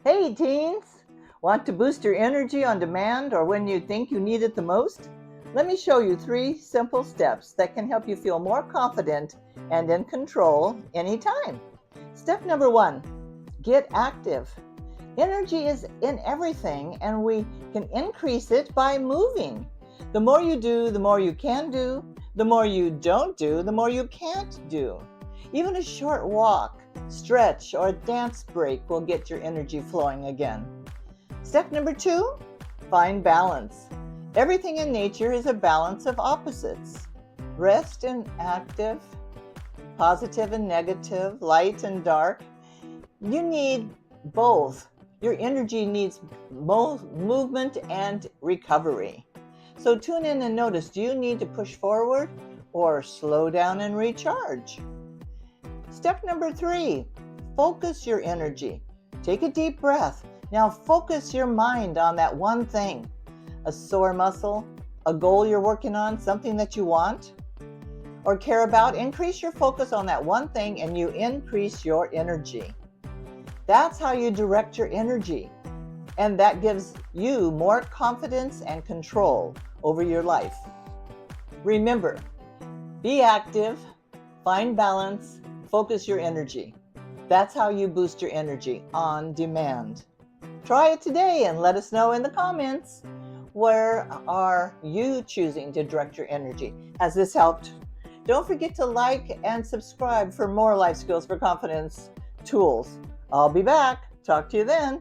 Hey teens! Want to boost your energy on demand or when you think you need it the most? Let me show you 3 simple steps that can help you feel more confident and in control anytime. Step number 1, get active. Energy is in everything and we can increase it by moving. The more you do, the more you can do. The more you don't do, the more you can't do. Even a short walk, stretch, or a dance break will get your energy flowing again. Step number 2, find balance. Everything in nature is a balance of opposites. Rest and active, positive and negative, light and dark. You need both. Your energy needs both movement and recovery. So tune in and notice, do you need to push forward or slow down and recharge? Step number 3, focus your energy. Take a deep breath. Now focus your mind on that one thing. A sore muscle, a goal you're working on, something that you want or care about. Increase your focus on that one thing and you increase your energy. That's how you direct your energy. And that gives you more confidence and control over your life. Remember, be active, find balance, focus your energy. That's how you boost your energy on demand. Try it today and let us know in the comments, where are you choosing to direct your energy? Has this helped? Don't forget to like and subscribe for more life skills for confidence tools. I'll be back. Talk to you then.